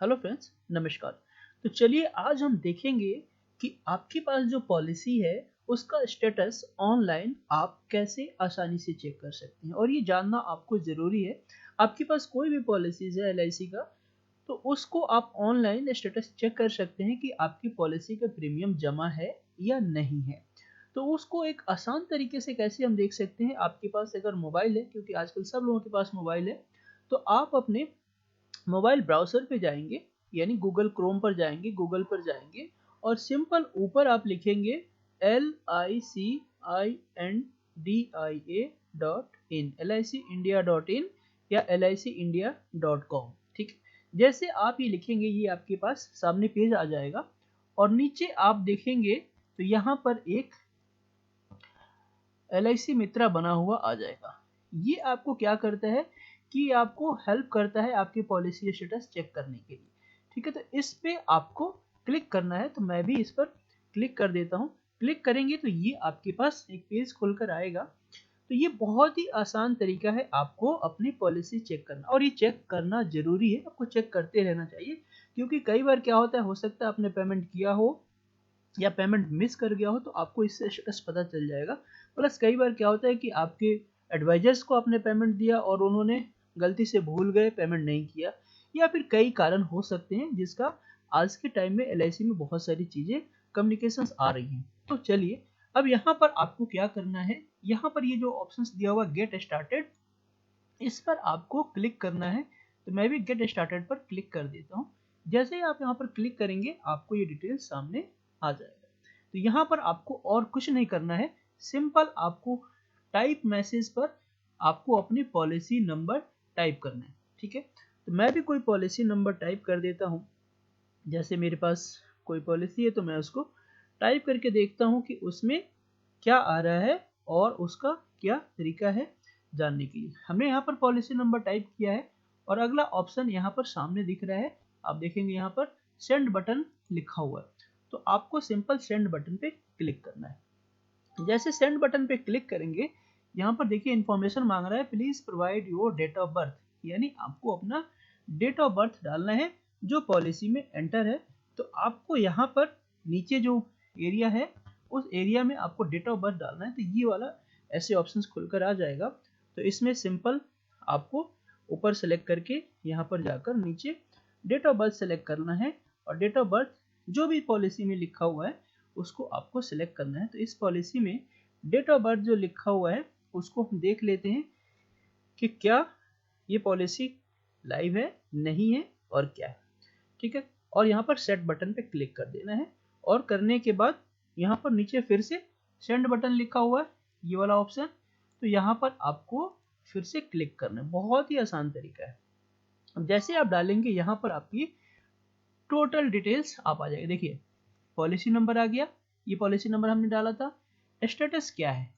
Hello friends, नमस्कार। तो चलिए आज हम देखेंगे कि आपके पास जो पॉलिसी है उसका स्टेटस ऑनलाइन आप कैसे आसानी से चेक कर सकते हैं और ये जानना आपको ज़रूरी है। आपके पास कोई भी पॉलिसीज़ है एलआईसी का, तो उसको आप ऑनलाइन स्टेटस चेक कर सकते हैं कि आपकी पॉलिसी का प्रीमियम जमा है या नहीं है। तो उसको एक आसान तरीके से कैसे हम देख सकते हैं, आपके पास अगर मोबाइल है, क्योंकि आजकल सब लोगों के पास मोबाइल है, तो आप अपने मोबाइल ब्राउज़र पे जाएँगे, यानी गूगल क्रोम पर जाएँगे, गूगल पर जाएँगे और सिंपल ऊपर आप लिखेंगे LICINDIA.in या LICindia.com। ठीक है? जैसे आप ये लिखेंगे ये आपके पास सामने पेज आ जाएगा और नीचे आप देखेंगे तो यहाँ पर एक LIC मित्रा बना हुआ आ जाएगा। ये आपको क्या करता है कि आपको हेल्प करता है आपकी पॉलिसी स्टेटस चेक करने के लिए। ठीक है, तो इस पे आपको क्लिक करना है, तो मैं भी इस पर क्लिक कर देता हूँ। क्लिक करेंगे तो ये आपके पास एक पेज खुलकर आएगा। तो ये बहुत ही आसान तरीका है आपको अपनी पॉलिसी चेक करना, और ये चेक करना ज़रूरी है, आपको चेक करते रहना चाहिए। क्योंकि कई बार क्या होता है, हो सकता है आपने पेमेंट किया हो या पेमेंट मिस कर गया हो, तो आपको इससे स्टेटस पता चल जाएगा। प्लस कई बार क्या होता है कि आपके एडवाइजर्स को आपने पेमेंट दिया और उन्होंने गलती से भूल गए, पेमेंट नहीं किया, या फिर कई कारण हो सकते हैं जिसका आज के टाइम में एलआईसी में बहुत सारी चीज़ें कम्युनिकेशंस आ रही हैं। तो चलिए, अब यहाँ पर आपको क्या करना है, यहाँ पर ये जो ऑप्शंस दिया हुआ गेट स्टार्टेड, इस पर आपको क्लिक करना है। तो मैं भी गेट स्टार्टेड पर क्लिक कर देता हूँ। जैसे ही आप यहाँ पर क्लिक करेंगे आपको ये डिटेल सामने आ जाएगा। तो यहाँ पर आपको और कुछ नहीं करना है, सिंपल आपको टाइप मैसेज पर आपको अपनी पॉलिसी नंबर टाइप करना है। ठीक है, तो मैं भी कोई पॉलिसी नंबर टाइप कर देता हूँ। जैसे मेरे पास कोई पॉलिसी है तो मैं उसको टाइप करके देखता हूँ कि उसमें क्या आ रहा है और उसका क्या तरीका है जानने के लिए। हमने यहाँ पर पॉलिसी नंबर टाइप किया है और अगला ऑप्शन यहाँ पर सामने दिख रहा है। आप देखेंगे यहाँ पर सेंड बटन लिखा हुआ है, तो आपको सिंपल सेंड बटन पे क्लिक करना है। जैसे सेंड बटन पे क्लिक करेंगे, यहाँ पर देखिए इन्फॉर्मेशन मांग रहा है, please provide your date of birth, यानी आपको अपना डेट ऑफ बर्थ डालना है जो पॉलिसी में एंटर है। तो आपको यहाँ पर नीचे जो एरिया है उस एरिया में आपको डेट ऑफ बर्थ डालना है। तो ये वाला ऐसे ऑप्शंस खुलकर आ जाएगा। तो इसमें सिंपल आपको ऊपर सेलेक्ट करके यहाँ पर जाकर नीचे डेट ऑफ बर्थ सेलेक्ट करना है और डेट ऑफ बर्थ जो भी पॉलिसी में लिखा हुआ है उसको आपको सिलेक्ट करना है। तो इस पॉलिसी में डेट ऑफ बर्थ जो लिखा हुआ है उसको हम देख लेते हैं कि क्या ये पॉलिसी लाइव है, नहीं है और क्या है। ठीक है, और यहाँ पर सेट बटन पे क्लिक कर देना है और करने के बाद यहाँ पर नीचे फिर से सेंड बटन लिखा हुआ है, ये वाला ऑप्शन, तो यहाँ पर आपको फिर से क्लिक करना है। बहुत ही आसान तरीका है। अब जैसे आप डालेंगे यहाँ पर आपकी टोटल डिटेल्स आप आ जाएगी। देखिए पॉलिसी नंबर आ गया, ये पॉलिसी नंबर हमने डाला था। स्टेटस क्या है,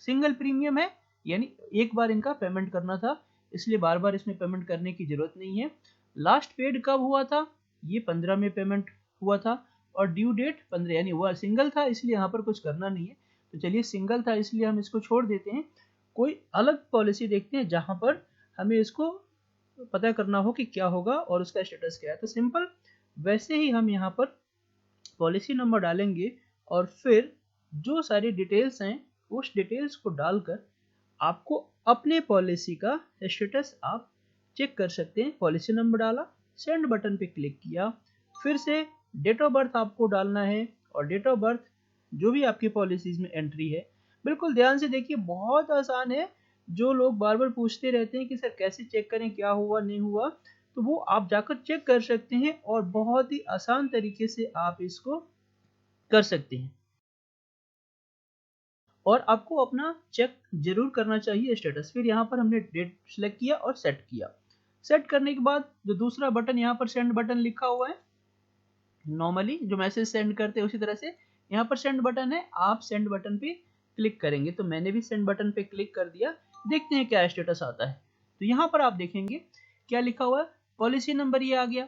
सिंगल प्रीमियम है, यानी एक बार इनका पेमेंट करना था, इसलिए बार बार इसमें पेमेंट करने की जरूरत नहीं है। लास्ट पेड कब हुआ था, ये 15 में पेमेंट हुआ था और ड्यू डेट 15, यानी वह सिंगल था इसलिए यहाँ पर कुछ करना नहीं है। तो चलिए सिंगल था इसलिए हम इसको छोड़ देते हैं। कोई अलग पॉलिसी देखते हैं जहाँ पर हमें इसको पता करना हो कि क्या होगा और उसका स्टेटस क्या है। तो सिंपल वैसे ही हम यहाँ पर पॉलिसी नंबर डालेंगे और फिर जो सारी डिटेल्स हैं उस डिटेल्स को डालकर आपको अपने पॉलिसी का स्टेटस आप चेक कर सकते हैं। पॉलिसी नंबर डाला, सेंड बटन पे क्लिक किया, फिर से डेट ऑफ बर्थ आपको डालना है और डेट ऑफ बर्थ जो भी आपकी पॉलिसीज में एंट्री है। बिल्कुल ध्यान से देखिए, बहुत आसान है। जो लोग बार बार पूछते रहते हैं कि सर कैसे चेक करें, क्या हुआ नहीं हुआ, तो वो आप जाकर चेक कर सकते हैं और बहुत ही आसान तरीके से आप इसको कर सकते हैं। और आपको अपना चेक जरूर करना चाहिए स्टेटस। फिर यहाँ पर हमने डेट सेलेक्ट किया और सेट किया। सेट करने के बाद जो दूसरा बटन यहाँ पर सेंड बटन लिखा हुआ है, नॉर्मली जो मैसेज सेंड करते हैं उसी तरह से यहाँ पर सेंड बटन है, आप सेंड बटन पे क्लिक करेंगे। तो मैंने भी सेंड बटन पे क्लिक कर दिया, देखते हैं क्या स्टेटस आता है। तो यहाँ पर आप देखेंगे क्या लिखा हुआ है, पॉलिसी नंबर ये आ गया।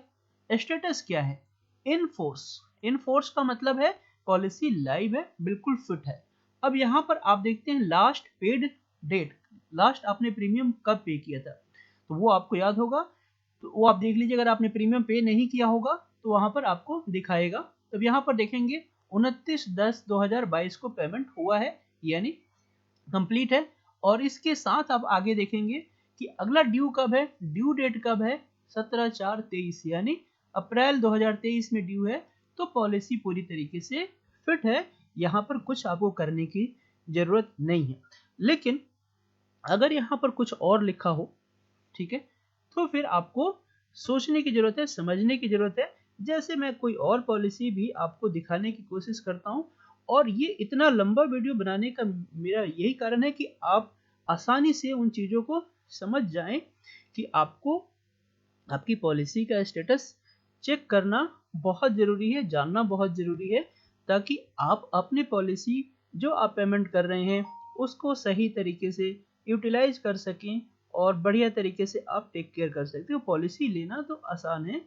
स्टेटस क्या है, इन फोर्स। इन फोर्स का मतलब है पॉलिसी लाइव है, बिल्कुल फिट है। अब यहाँ पर आप देखते हैं लास्ट पेड डेट, लास्ट आपने प्रीमियम कब पे किया था, तो वो आपको याद होगा तो वो आप देख लीजिए, अगर आपने प्रीमियम पे नहीं किया होगा तो वहाँ पर आपको दिखाएगा। तब यहाँ पर देखेंगे 29/10/2022 को पेमेंट हुआ है, यानी कंप्लीट है। और इसके साथ आप आगे देखेंगे कि अगला ड्यू कब है, ड्यू डेट कब है, 17/4/23 यानी अप्रैल 2023 में ड्यू है। तो पॉलिसी पूरी तरीके से फिट है, यहाँ पर कुछ आपको करने की जरूरत नहीं है। लेकिन अगर यहाँ पर कुछ और लिखा हो, ठीक है, तो फिर आपको सोचने की जरूरत है, समझने की जरूरत है। जैसे मैं कोई और पॉलिसी भी आपको दिखाने की कोशिश करता हूँ, और ये इतना लंबा वीडियो बनाने का मेरा यही कारण है कि आप आसानी से उन चीज़ों को समझ जाएं कि आपको आपकी पॉलिसी का स्टेटस चेक करना बहुत ज़रूरी है, जानना बहुत ज़रूरी है, ताकि आप अपनी पॉलिसी जो आप पेमेंट कर रहे हैं उसको सही तरीके से यूटिलाइज कर सकें और बढ़िया तरीके से आप टेक केयर कर सकते हो। पॉलिसी लेना तो आसान है,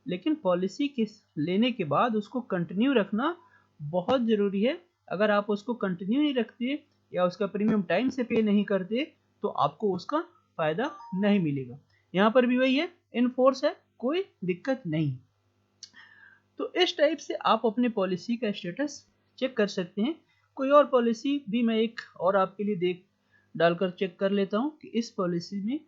लेकिन पॉलिसी के लेने के बाद उसको कंटिन्यू रखना बहुत ज़रूरी है। अगर आप उसको कंटिन्यू नहीं रखते या उसका प्रीमियम टाइम से पे नहीं करते तो आपको उसका फ़ायदा नहीं मिलेगा। यहाँ पर भी वही है, इनफोर्स है, कोई दिक्कत नहीं। तो इस टाइप से आप अपने पॉलिसी का स्टेटस चेक कर सकते हैं। कोई और पॉलिसी भी मैं एक और आपके लिए डालकर चेक कर लेता हूँ कि इस पॉलिसी में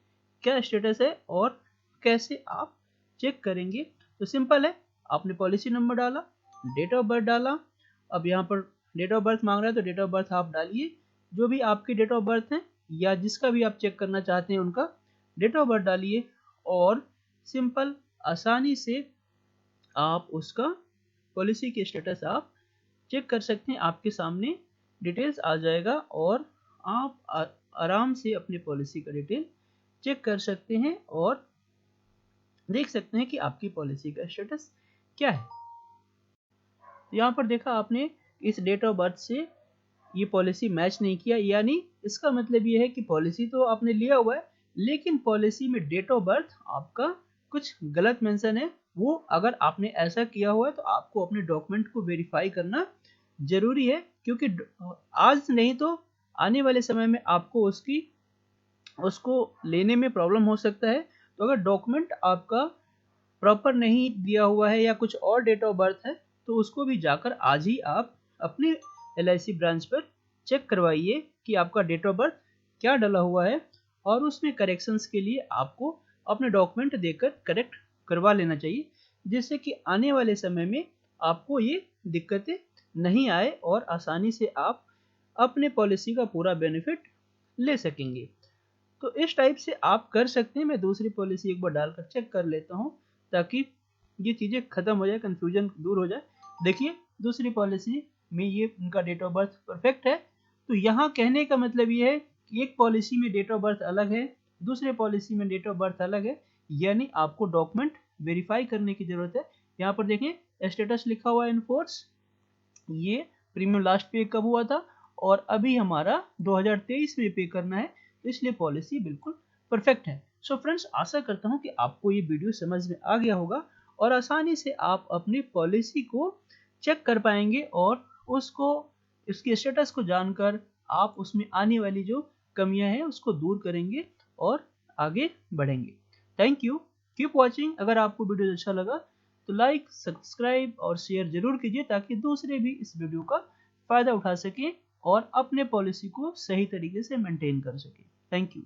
क्या स्टेटस है और कैसे आप चेक करेंगे। तो सिंपल है, आपने पॉलिसी नंबर डाला, डेट ऑफ बर्थ डाला। अब यहाँ पर डेट ऑफ बर्थ मांग रहा है तो डेट ऑफ बर्थ आप डालिए, जो भी आपकी डेट ऑफ बर्थ है या जिसका भी आप चेक करना चाहते हैं उनका डेट ऑफ बर्थ डालिए, और सिंपल आसानी से आप उसका पॉलिसी के स्टेटस आप चेक कर सकते हैं। आपके सामने डिटेल्स आ जाएगा और आप आराम से अपनी पॉलिसी का डिटेल चेक कर सकते हैं और देख सकते हैं कि आपकी पॉलिसी का स्टेटस क्या है। यहाँ पर देखा आपने, इस डेट ऑफ बर्थ से ये पॉलिसी मैच नहीं किया, यानी इसका मतलब ये है कि पॉलिसी तो आपने लिया हुआ है लेकिन पॉलिसी में डेट ऑफ बर्थ आपका कुछ गलत मेंशन है। वो अगर आपने ऐसा किया हुआ है तो आपको अपने डॉक्यूमेंट को वेरीफाई करना जरूरी है, क्योंकि आज नहीं तो आने वाले समय में आपको उसको लेने में प्रॉब्लम हो सकता है। तो अगर डॉक्यूमेंट आपका प्रॉपर नहीं दिया हुआ है या कुछ और डेट ऑफ बर्थ है तो उसको भी जाकर आज ही आप अपने LIC ब्रांच पर चेक करवाइए कि आपका डेट ऑफ बर्थ क्या डला हुआ है, और उसमें करेक्शंस के लिए आपको अपने डॉक्यूमेंट देकर करेक्ट करवा लेना चाहिए, जिससे कि आने वाले समय में आपको ये दिक्कतें नहीं आए और आसानी से आप अपने पॉलिसी का पूरा बेनिफिट ले सकेंगे। तो इस टाइप से आप कर सकते हैं। मैं दूसरी पॉलिसी एक बार डालकर चेक कर लेता हूँ ताकि ये चीज़ें ख़त्म हो जाए, कन्फ्यूजन दूर हो जाए। देखिए, दूसरी पॉलिसी में ये उनका डेट ऑफ बर्थ परफेक्ट है। तो यहाँ कहने का मतलब ये है कि एक पॉलिसी में डेट ऑफ बर्थ अलग है, दूसरे पॉलिसी में डेट ऑफ बर्थ अलग है, यानी आपको डॉक्यूमेंट वेरीफाई करने की ज़रूरत है। यहाँ पर देखें, स्टेटस लिखा हुआ है इनफोर्स, ये प्रीमियम लास्ट पे कब हुआ था और अभी हमारा 2023 में पे करना है, तो इसलिए पॉलिसी बिल्कुल परफेक्ट है। सो फ्रेंड्स, आशा करता हूँ कि आपको ये वीडियो समझ में आ गया होगा और आसानी से आप अपनी पॉलिसी को चेक कर पाएंगे और उसको इसके स्टेटस को जानकर आप उसमें आने वाली जो कमियां हैं उसको दूर करेंगे और आगे बढ़ेंगे। Thank you, keep watching. अगर आपको वीडियो अच्छा लगा तो लाइक, सब्सक्राइब और शेयर जरूर कीजिए ताकि दूसरे भी इस वीडियो का फ़ायदा उठा सकें और अपने पॉलिसी को सही तरीके से मेंटेन कर सकें। Thank you.